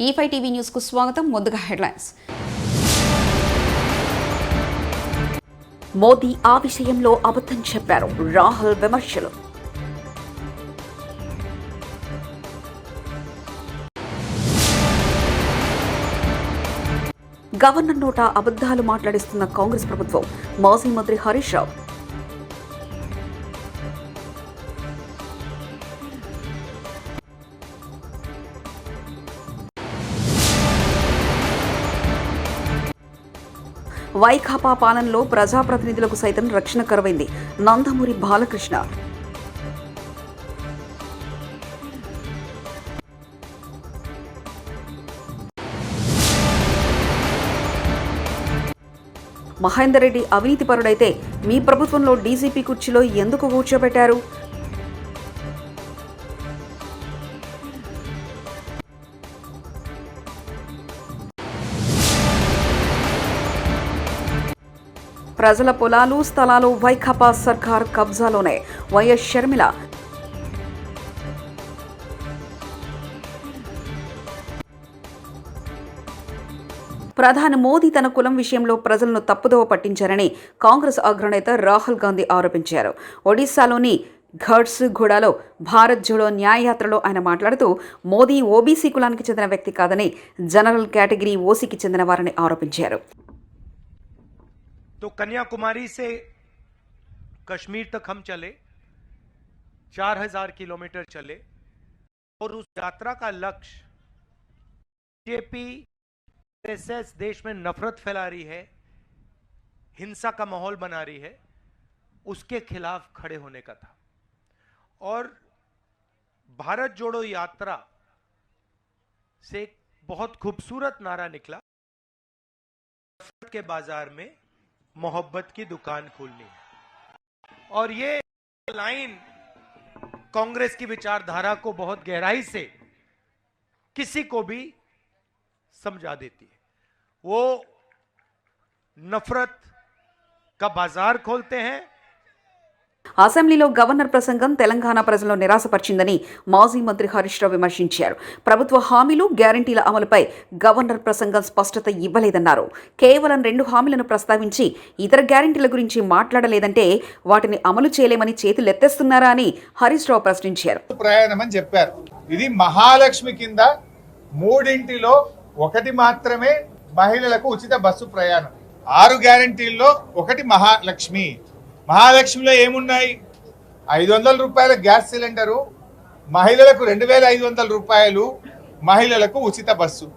E5 TV news కు స్వాగతం. ముందుగా హెడ్లైన్స్. మోదీ ఆ విషయంలో అబద్ధం చెప్పారు. రాహుల్ విమర్శలు. గవర్నర్ నోట అబద్ధాలు మాట్లాడిస్తున్న కాంగ్రెస్ ప్రభుత్వం. మాజీ మంత్రి హరీష్ రావు. వైకాపా పాలనలో ప్రజాప్రతినిధులకు సైతం రక్షణ కరువైంది. నందమూరి బాలకృష్ణ. మహేందర్ రెడ్డి అవినీతిపరుడైతే మీ ప్రభుత్వంలో డీజీపీ కుర్చీలో ఎందుకు కూర్చోబెట్టారు? ప్రజల పొలాలు స్థలాలు వైకాపా సర్కార్ కబ్జాలోనే. వైఎస్ షర్మిల. ప్రధాని మోదీ తన కులం విషయంలో ప్రజలను తప్పుదోవ పట్టించారని కాంగ్రెస్ అగ్రనేత రాహుల్ గాంధీ ఆరోపించారు. ఒడిశాలోని ఘట్స్గూడలో భారత్ జోడో న్యాయయాత్రలో ఆయన మాట్లాడుతూ మోదీ ఓబీసీ కులానికి చెందిన వ్యక్తి కాదని జనరల్ కేటగిరీ ఓసీకి చెందిన వారని ఆరోపించారు. तो कन्याकुमारी से कश्मीर तक हम चले, 4000 किलोमीटर चले और उस यात्रा का लक्ष्य बीजेपी आरएसएस देश में नफरत फैला रही है, हिंसा का माहौल बना रही है, उसके खिलाफ खड़े होने का था. और भारत जोड़ो यात्रा से एक बहुत खूबसूरत नारा निकला, नफरत के बाजार में मोहब्बत की दुकान खोलनी है. और ये लाइन कांग्रेस की विचारधारा को बहुत गहराई से किसी को भी समझा देती है. वो नफरत का बाजार खोलते हैं. అసెంబ్లీలో గవర్నర్ ప్రసంగం తెలంగాణ ప్రజలను నిరాశపరిచిందని మాజీ మంత్రి హరీష్ రావు విమర్శించారు. ప్రభుత్వ హామీలు గ్యారంటీల అమలుపై గవర్నర్ ప్రసంగం స్పష్టత ఇవ్వలేదన్నారు. కేవలం 2 హామీలను ప్రస్తావించి ఇతర గ్యారంటీల గురించి మాట్లాడలేదంటే వాటిని అమలు చేయలేమని చేతులెత్తేస్తున్నారా అని హరీష్ రావు ప్రశ్నించారు. ప్రయాణమని చెప్పారు. ఇది మహాలక్ష్మి కింద 3 ఒకటి మాత్రమే మహిళలకు ఉచిత బస్సు ప్రయాణం. 6 గ్యారంటీల్లో ఒకటి మహాలక్ష్మి. మహాలక్ష్మిలో ఏమున్నాయి? 500 రూపాయల గ్యాస్ సిలిండరు, మహిళలకు 2500 రూపాయలు, మహిళలకు ఉచిత బస్సు.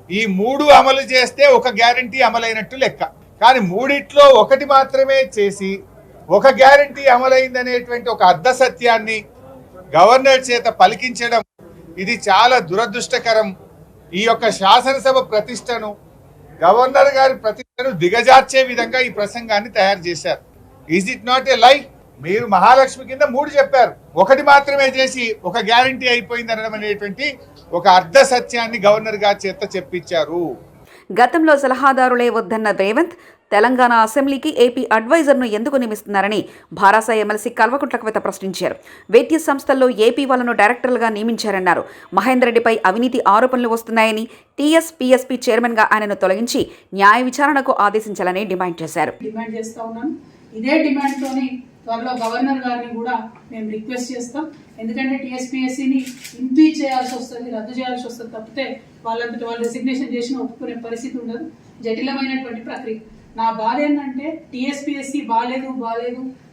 ఈ 3 అమలు చేస్తే ఒక గ్యారంటీ అమలైనట్టు లెక్క. కానీ 3 ఒకటి మాత్రమే చేసి ఒక గ్యారంటీ అమలైందనేటువంటి ఒక అర్ధ సత్యాన్ని గవర్నర్ చేత పలికించడం ఇది చాలా దురదృష్టకరం. ఈ యొక్క శాసనసభ ప్రతిష్టను, గవర్నర్ గారి ప్రతిష్టను దిగజార్చే విధంగా ఈ ప్రసంగాన్ని తయారు చేశారు. ఈజ్ ఇట్ నాట్ ఏ లై? మీరు మహాలక్ష్మి కింద 3 చెప్పారు, ఒకటి మాత్రమే చేసి ఒక గ్యారంటీ అయిపోయింది అనడం అనేటువంటి ఒక అర్ధ సత్యాన్ని గవర్నర్ గారి చేత చెప్పించారు. గతంలో సలహాదారులే వద్దన్న రేవంత్ తెలంగాణ అసెంబ్లీకి ఏపీ అడ్వైజర్ను ఎందుకు నియమిస్తున్నారని భారాస ఎమ్మెల్సీ కల్వకుంట్ల కవిత ప్రశ్నించారు. వైద్య సంస్థల్లో ఏపీ వాళ్లను డైరెక్టర్లుగా నియమించారన్నారు. మహేందర్ రెడ్డిపై అవినీతి ఆరోపణలు వస్తున్నాయని టీఎస్ పీఎస్పీ చైర్మన్గా ఆయనను తొలగించి న్యాయ విచారణకు ఆదేశించాలని డిమాండ్ చేశారు. ఇదే డిమాండ్తోని త్వరలో గవర్నర్ గారిని కూడా మేము రిక్వెస్ట్ చేస్తాం. ఎందుకంటే టీఎస్పీఎస్సీని ఇంపీచ్ చేయాల్సి వస్తుంది, రద్దు చేయాల్సి వస్తుంది తప్పితే వాళ్ళంతటి వాళ్ళు రెసిగ్నేషన్ చేసిన ఒప్పుకునే పరిస్థితి ఉండదు. జటిలమైనటువంటి ప్రక్రియ. నా బాధ ఏంటంటే టీఎస్పీఎస్సీ బాలేదు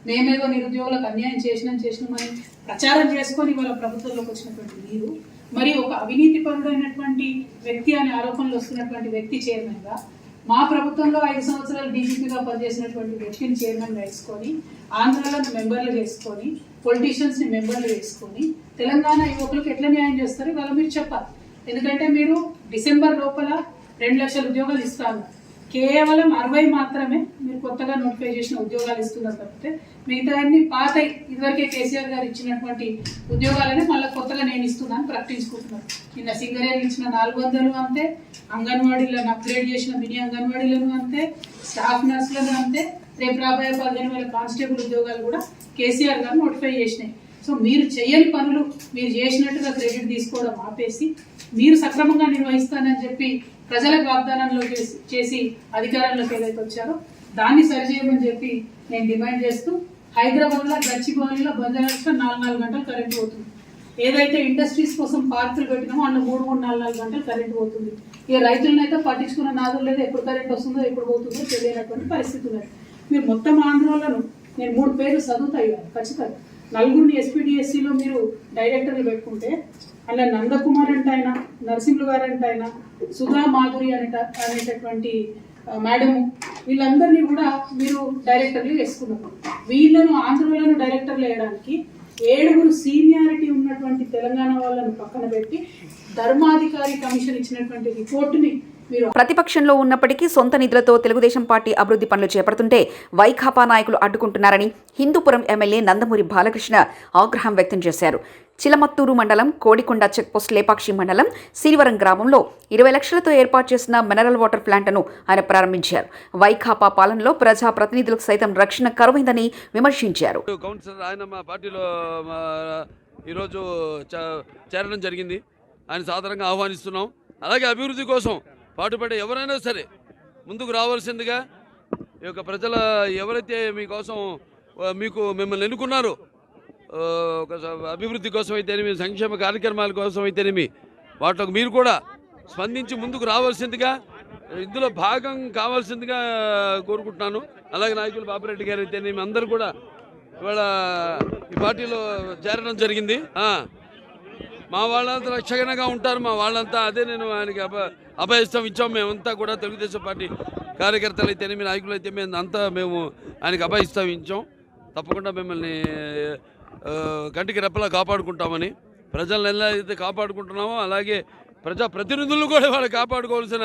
మేమేదో నిరుద్యోగులకు అన్యాయం చేసినామని ప్రచారం చేసుకొని వాళ్ళ ప్రభుత్వంలోకి వచ్చినటువంటి మీరు మరి ఒక అవినీతి పరుడైనటువంటి వ్యక్తి అనే ఆరోపణలు వస్తున్నటువంటి వ్యక్తి చైర్మన్గా, మా ప్రభుత్వంలో 5 సంవత్సరాలు డీజీపీగా పనిచేసినటువంటి వ్యక్తిని చైర్మన్గా వేసుకొని, ఆంధ్రాలో మెంబర్లు చేసుకొని, పొలిటీషియన్స్ని మెంబర్లు వేసుకొని తెలంగాణ యువకులకు ఎట్లా న్యాయం చేస్తారో ఇవాళ మీరు చెప్పాలి. ఎందుకంటే మీరు డిసెంబర్ లోపల 2 లక్షల ఉద్యోగాలు ఇస్తాను, కేవలం 60 మాత్రమే మీరు కొత్తగా నోటిఫై చేసిన ఉద్యోగాలు ఇస్తున్నారు తప్పితే మిగతా అన్ని పాత ఇదివరకే కేసీఆర్ గారు ఇచ్చినటువంటి ఉద్యోగాలనే మళ్ళీ కొత్తగా నేను ఇస్తున్నాను ప్రకటించుకుంటున్నాను. నిన్న సింగరేణి ఇచ్చిన 400 అంతే, అంగన్వాడీలను అప్గ్రేడ్ చేసిన మినీ అంగన్వాడీలను అంతే, స్టాఫ్ నర్సులను అంతే, రేపు రాబోయే 15,000 కానిస్టేబుల్ ఉద్యోగాలు కూడా కేసీఆర్ గారు నోటిఫై చేసినాయి. సో మీరు చేయని పనులు మీరు చేసినట్టుగా క్రెడిట్ తీసుకోవడం ఆపేసి మీరు సక్రమంగా నిర్వహిస్తానని చెప్పి ప్రజలకు వాగ్దానంలో చేసి అధికారంలోకి ఏదైతే వచ్చారో దాన్ని సరిచేయమని చెప్పి నేను డిమాండ్ చేస్తూ హైదరాబాద్లో గచ్చిబౌలిలో బంజారాస్లో 4 గంటలు కరెంట్ పోతుంది. ఏదైతే ఇండస్ట్రీస్ కోసం పార్కులు పెట్టినామో అన్న 3-4 గంటలు కరెంట్ పోతుంది. ఈ రైతులను అయితే పట్టించుకున్న నాదులు లేదు, ఎప్పుడు కరెంట్ వస్తుందో ఎప్పుడు పోతుందో తెలియనటువంటి పరిస్థితి ఉన్నది. మీరు మొత్తం ఆంధ్రోలను నేను 3 పేర్లు చదువుతాయి ఖచ్చితంగా. 4 ఎస్పీడిఎస్సిలో మీరు డైరెక్టర్లు పెట్టుకుంటే అలా నందకుమార్ అంటే ఆయన, నరసింహులు గారు అంటే ఆయన, సుధా మాధురి అనేటటువంటి మేడము, వీళ్ళందరినీ కూడా మీరు డైరెక్టర్లు వేసుకున్నారు. వీళ్ళను ఆంధ్రలను డైరెక్టర్లు వేయడానికి 7 సీనియారిటీ ఉన్నటువంటి తెలంగాణ వాళ్ళను పక్కన పెట్టి ధర్మాధికారి కమిషన్ ఇచ్చినటువంటి రిపోర్టుని మీరు ప్రతిపక్షంలో ఉన్నప్పటికీ సొంత నిధులతో తెలుగుదేశం పార్టీ అభివృద్ధి పనులు చేపడుతుంటే వైకాపా నాయకులు అడ్డుకుంటున్నారని హిందూపురం ఎమ్మెల్యే నందమూరి బాలకృష్ణ ఆగ్రహం వ్యక్తం చేశారు. చిలమత్తూరు మండలం కోడికొండ చెక్పోస్ట్ లేపాక్షి మండలం సిరివరం గ్రామంలో 20 లక్షలతో ఏర్పాటు చేసిన మినరల్ వాటర్ ప్లాంట్ను ఆయన ప్రారంభించారు. వైకాపా పాలనలో ప్రజా ప్రతినిధులకు సైతం రక్షణ కరువైందని విమర్శించారు. కౌన్సిలర్ ఆయన మా పార్టీలో ఈరోజు చేరడం జరిగింది. ఆయన సాధారణంగా ఆహ్వానిస్తున్నాం. అలాగే అభివృద్ధి కోసం పాటుపడే ఎవరైనా సరే ముందుకు రావాల్సిందిగా ఈ యొక్క ప్రజల ఎవరైతే మీకోసం మిమ్మల్ని ఎన్నుకున్నారో ఒక అభివృద్ధి కోసం అయితేనేమి, సంక్షేమ కార్యక్రమాల కోసం అయితేనేమి, వాటికి మీరు కూడా స్పందించి ముందుకు రావాల్సిందిగా, ఇందులో భాగం కావాల్సిందిగా కోరుకుంటున్నాను. అలాగే నాయకులు బాపిరెడ్డి గారు అయితేనేమి అందరూ కూడా ఇవాళ ఈ పార్టీలో చేరడం జరిగింది. మా వాళ్ళంతా రక్షణగా ఉంటారు. మా వాళ్ళంతా అదే నేను ఆయనకి అభయస్థం ఇచ్చాం. మేమంతా కూడా తెలుగుదేశం పార్టీ కార్యకర్తలు అయితేనేమి, నాయకులు అయితే మేము ఆయనకి అభయస్థం ఇచ్చాం. తప్పకుండా మిమ్మల్ని కంటికి రెప్పలా కాపాడుకుంటామని, ప్రజలను ఎలా అయితే కాపాడుకుంటున్నామో అలాగే ప్రజాప్రతినిధులను కూడా వాళ్ళు కాపాడుకోవాల్సిన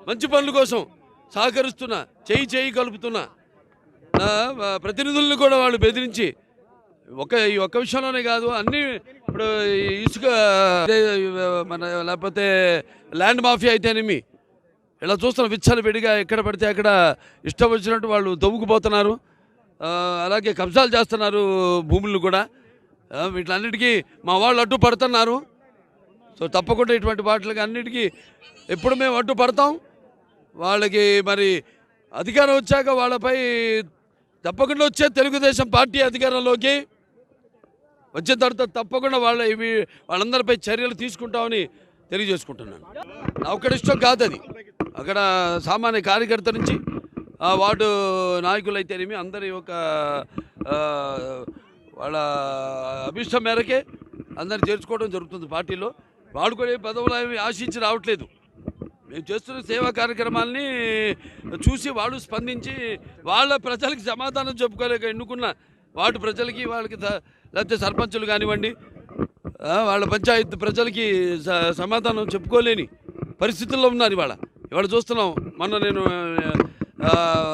మంచి పనుల కోసం సహకరిస్తున్నా, చేయి కలుపుతున్నా ప్రతినిధులను కూడా వాళ్ళు బెదిరించి ఈ ఒక్క విషయంలోనే కాదు, అన్ని ఇప్పుడు ఇసుక లేకపోతే ల్యాండ్ మాఫియా అయితేనేమి ఇలా చూస్తున్న విచ్చలవిడిగా ఎక్కడ పడితే అక్కడ ఇష్టం వచ్చినట్టు వాళ్ళు తవ్వుకుపోతున్నారు. అలాగే కబ్జాలు చేస్తున్నారు భూములను కూడా. వీటిలన్నిటికీ మా వాళ్ళు అడ్డు పడుతున్నారు. సో తప్పకుండా ఇటువంటి వాటికి అన్నిటికీ ఎప్పుడు మేము అడ్డు పడతాం. వాళ్ళకి మరి అధికారం వచ్చాక వాళ్ళపై తప్పకుండా వచ్చే తెలుగుదేశం పార్టీ అధికారంలోకి వచ్చిన తర్వాత తప్పకుండా వాళ్ళందరిపై చర్యలు తీసుకుంటామని తెలియజేసుకుంటున్నాను. నా ఒక్కడి ఇష్టం కాదు అది. అక్కడ సామాన్య కార్యకర్త నుంచి వార్డు నాయకులు అయితేనేమి అందరి ఒక వాళ్ళ అభిష్టం మేరకే అందరిని చేర్చుకోవడం జరుగుతుంది పార్టీలో. వాళ్ళు కూడా పదవులు అవి ఆశించి రావట్లేదు. మేము చేస్తున్న సేవా కార్యక్రమాలని చూసి వాళ్ళు స్పందించి వాళ్ళ ప్రజలకి సమాధానం చెప్పుకోలేక ఎన్నుకున్న వార్డు ప్రజలకి, వాళ్ళకి లేకపోతే సర్పంచులు కానివ్వండి, వాళ్ళ పంచాయతీ ప్రజలకి సమాధానం చెప్పుకోలేని పరిస్థితుల్లో ఉన్నారు. ఇవాళ చూస్తున్నాం. మొన్న నేను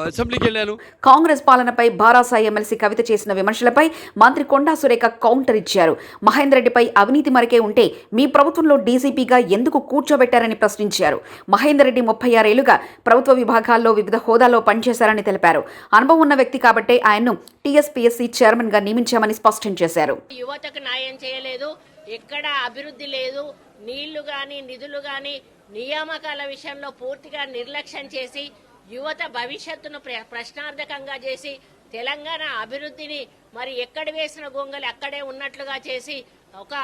అసెంబ్లీకి వెళ్ళాను. కాంగ్రెస్ పాలనపై బారాసాయి ఎమ్మెల్సీ కవిత చేసిన విమర్శలపై మంత్రి కొండా సురేఖ కౌంటర్ ఇచ్చారు. మహేందర్ రెడ్డిపై అవినీతి మరకే ఉంటే మీ ప్రభుత్వంలో డీజీపీగా ఎందుకు కూర్చోబెట్టారని ప్రశ్నించారు. మహేందర్ రెడ్డి 36 ఏళ్లుగా ప్రభుత్వ విభాగాల్లో వివిధ హోదాల్లో పనిచేశారని తెలిపారు. అనుభవం ఉన్న వ్యక్తి కాబట్టే ఆయన్ను టీఎస్పీఎస్సీ చైర్మన్ గా నియమించామని స్పష్టం చేశారు. యువతకు న్యాయం చేయలేదు, ఎక్కడ అభివృద్ధి లేదు, నీళ్లు గాని నిధులు గాని నియామకాల విషయంలో పూర్తిగా నిర్లక్ష్యం చేసి యువత భవిష్యత్తును ప్రశ్నార్థకంగా చేసి తెలంగాణ అభివృద్ధిని మరి ఎక్కడ వేసిన గొంగలి అక్కడే ఉన్నట్లుగా చేసి ఒక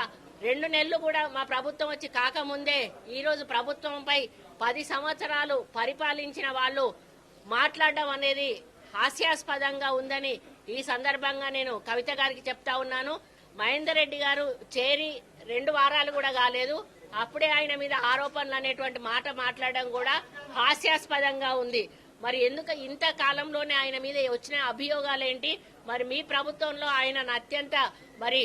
2 నెలలు కూడా మా ప్రభుత్వం వచ్చి కాకముందే ఈరోజు ప్రభుత్వంపై 10 సంవత్సరాలు పరిపాలించిన వాళ్ళు మాట్లాడడం అనేది హాస్యాస్పదంగా ఉందని ఈ సందర్భంగా నేను కవిత గారికి చెప్తా ఉన్నాను. మహేందర్ రెడ్డి గారు చేరి 2 వారాలు కూడా కాలేదు, అప్పుడే ఆయన మీద ఆరోపణలు అనేటువంటి మాట మాట్లాడడం కూడా హాస్యాస్పదంగా ఉంది. మరి ఎందుకు ఇంత కాలంలోనే ఆయన మీద వచ్చిన అభియోగాలేంటి? మరి మీ ప్రభుత్వంలో ఆయన అత్యంత మరి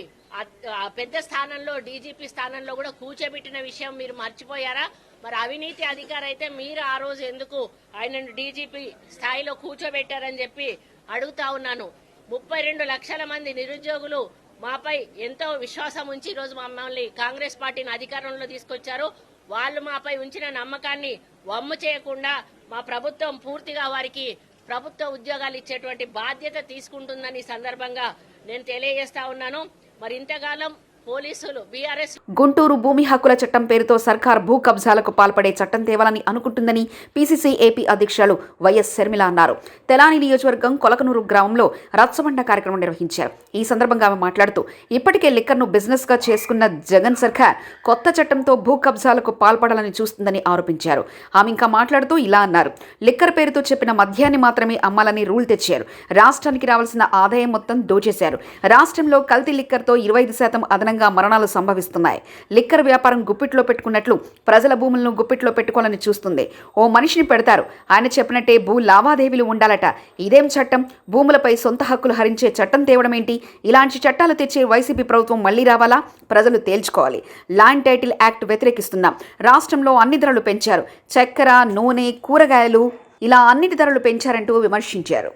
పెద్ద స్థానంలో డీజీపీ స్థానంలో కూడా కూర్చోబెట్టిన విషయం మీరు మర్చిపోయారా? మరి అవినీతి అధికారి అయితే మీరు ఆ రోజు ఎందుకు ఆయనను డీజీపీ స్థాయిలో కూర్చోబెట్టారని చెప్పి అడుగుతా ఉన్నాను. 32 లక్షల మంది నిరుద్యోగులు మాపై ఎంతో విశ్వాసం ఉంచి ఈరోజు మమ్మల్ని కాంగ్రెస్ పార్టీని అధికారంలో తీసుకొచ్చారు. వాళ్ళు మాపై ఉంచిన నమ్మకాన్ని వమ్ము చేయకుండా మా ప్రభుత్వం పూర్తిగా వారికి ప్రభుత్వ ఉద్యోగాలు ఇచ్చేటువంటి బాధ్యత తీసుకుంటుందని సందర్భంగా నేను తెలియజేస్తా ఉన్నాను. మరి ఇంతకాలం పోలీసులు బీఆర్ఎస్ గుంటూరు భూమి హక్కుల చట్టం పేరుతో సర్కార్ భూ కబ్జాలకు పాల్పడే చట్టం తేవాలని అనుకుంటుందని పీసీసీ ఏపీ అధ్యక్షులు వైఎస్ షర్మిల అన్నారు. తెలాని నియోజకవర్గం కొలకనూరు గ్రామంలో రచ్చబండ కార్యక్రమం నిర్వహించారు. ఈ సందర్భంగా ఆమె మాట్లాడుతూ ఇప్పటికే లిక్కర్ను బిజినెస్ గా చేసుకున్న జగన్ సర్కార్ కొత్త చట్టంతో భూ కబ్జాలకు పాల్పడాలని చూస్తుందని ఆరోపించారు. ఆమె ఇంకా మాట్లాడుతూ ఇలా అన్నారు. లిక్కర్ పేరుతో చెప్పిన మద్యాన్ని మాత్రమే అమ్మాలని రూల్ తెచ్చారు. రాష్ట్రానికి రావాల్సిన ఆదాయం మొత్తం దోచేశారు. రాష్ట్రంలో కల్తీ లిక్కర్తో 25% అదనంగా మరణాలు సంభవిస్తున్నాయి. లిక్కర్ వ్యాపారం గుప్పిట్లో పెట్టుకున్నట్లు ప్రజల భూములను గుప్పిట్లో పెట్టుకోవాలని చూస్తుంది. ఓ మనిషిని పెడతారు, ఆయన చెప్పినట్టే భూ లావాదేవీలు ఉండాలట. ఇదేం చట్టం? భూములపై సొంత హక్కులు హరించే చట్టం తేవడం ఏంటి? ఇలాంటి చట్టాలు తెచ్చే వైసీపీ ప్రభుత్వం మళ్లీ రావాలా? ప్రజలు తేల్చుకోవాలి. ల్యాండ్ టైటిల్ యాక్ట్ వ్యతిరేకిస్తున్నాం. రాష్ట్రంలో అన్ని ధరలు పెంచారు. చక్కెర, నూనె, కూరగాయలు ఇలా అన్నిటి ధరలు పెంచారంటూ విమర్శించారు.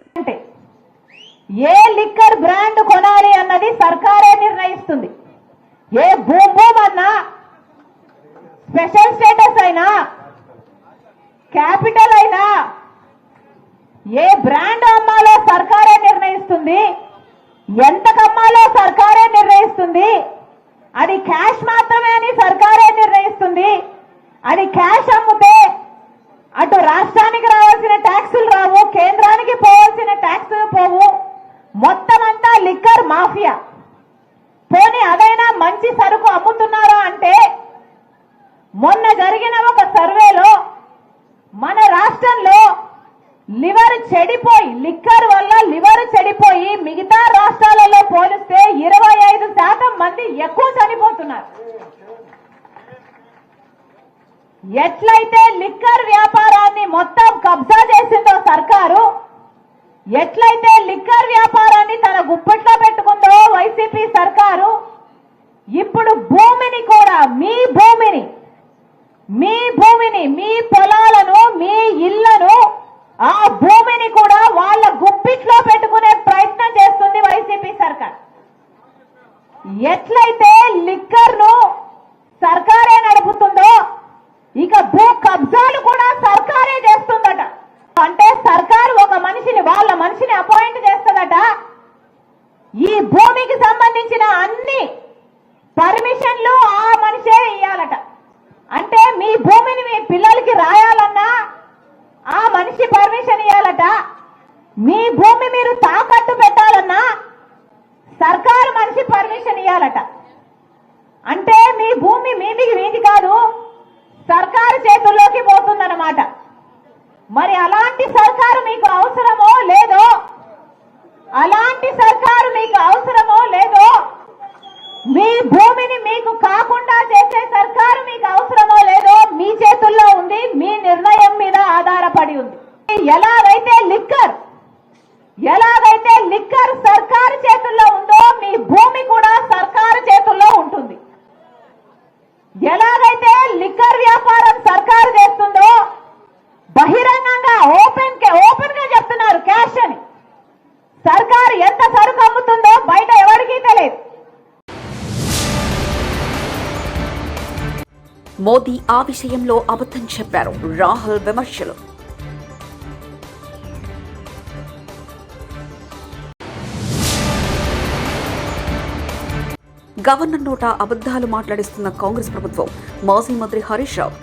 ఏ లిక్కర్ బ్రాండ్ కొనాలి అన్నది సర్కారే నిర్ణయిస్తుంది. ఏ భూమ్ అన్నా, స్పెషల్ స్టేటస్ అయినా, క్యాపిటల్ అయినా ఏ బ్రాండ్ అమ్మాలో సర్కారే నిర్ణయిస్తుంది. ఎంత కమ్మాలో సర్కారే నిర్ణయిస్తుంది. అది క్యాష్ మాత్రమే అని సర్కారే నిర్ణయిస్తుంది. అది క్యాష్ అమ్మితే అటు రాష్ట్రానికి రావాల్సిన ట్యాక్సులు రావు, కేంద్రానికి పోవాల్సిన ట్యాక్సులు పోవు. మొత్తం అంతా లిక్కర్ మాఫియా. పోనీ అదైనా మంచి సరుకు అమ్ముతున్నారా అంటే, మొన్న జరిగిన ఒక సర్వేలో మన రాష్ట్రంలో లివర్ చెడిపోయి, లిక్కర్ వల్ల లివర్ చెడిపోయి మిగతా రాష్ట్రాలలో పోలిస్తే 25% మంది ఎక్కువ చనిపోతున్నారు. ఎట్లయితే లిక్కర్ వ్యాపారాన్ని మొత్తం కబ్జా చేసిందో సర్కారు, ఎట్లయితే లిక్కర్ వ్యాపారాన్ని తన గుప్పెట్లో పెట్టుకుందో వైసీపీ సర్కారు, ఇప్పుడు భూమిని కూడా, మీ భూమిని, మీ పొలాలను, మీ ఇళ్లను, ఆ భూమిని కూడా వాళ్ళ గుప్పిట్లో పెట్టుకునే ప్రయత్నం చేస్తుంది వైసీపీ సర్కార్. ఎట్లయితే లిక్కర్ ను సర్కారే నడుపుతుందో, ఇక భూ కబ్జాలు కూడా సర్కారే చేస్తుందట. అంటే సర్కారు ఒక మనిషిని, వాళ్ళ మనిషిని అపాయింట్ చేస్తుందట. ఈ భూమికి సంబంధించిన అన్ని పర్మిషన్లు ఆ మనిషే ఇయ్యాలట. అంటే మీ భూమిని మీ పిల్లలకి రాయాలన్నా ఆ మనిషి పర్మిషన్ ఇయ్యాలట. మీ భూమి మీరు తాకట్టు పెట్టాలన్నా సర్కారు మనిషి పర్మిషన్ ఇయ్యాలట. అంటే మీ భూమి మీది కాదు, సర్కారు చేతుల్లోకి పోతుందన్నమాట. మరి అలాంటి సర్కారు మీకు అవసరమో లేదో, మీ భూమిని మీకు కాకుండా చేసే సర్కారు మీకు అవసరమో లేదో మీ చేతుల్లో ఉంది, మీ నిర్ణయం మీద ఆధారపడి ఉంది. ఎలాగైతే లిక్కర్ సర్కారు చేతుల్లో ఉందో, మీ భూమి కూడా సర్కారు చేతుల్లో ఉంటుంది. ఎలాగైతే లిక్కర్ వ్యాపారం సర్కారు చేస్తుందో, బహిరంగంగా ఓపెన్ గా చెప్తున్నారు క్యాష్ అని. సర్కారు ఎంత సరుకు అమ్ముతుందో బయట ఎవరికీ తెలియదు. మోదీ ఆ విషయంలో అబద్ధం చెప్పారు. రాహుల్ విమర్శలు. గవర్నర్ నోట అబద్ధాలు మాట్లాడిస్తున్న కాంగ్రెస్ ప్రభుత్వం. మాజీ మంత్రి హరీష్ రావు.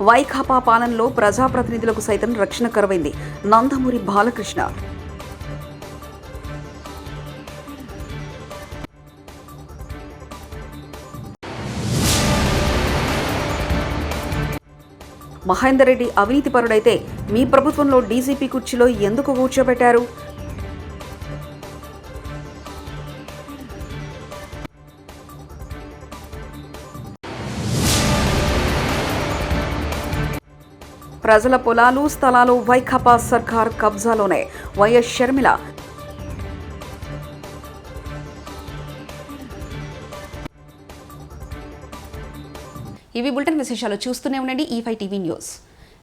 వైకాపా పాలనలో ప్రజాప్రతినిధులకు సైతం రక్షణ కరువైంది. నందమూరి బాలకృష్ణ. మహేందర్ రెడ్డి అవినీతి పరుడైతే మీ ప్రభుత్వంలో డీజీపీ కుర్చీలో ఎందుకు కూర్చోబెట్టారు? ప్రజల పొలాలు, స్థలాలు వైకాపా సర్కార్ కబ్జాలోనే. వైఎస్ షర్మిల. ఇవి బులెటిన్ విశేషాలు. చూస్తూనే ఉండండి E5 టీవీ న్యూస్.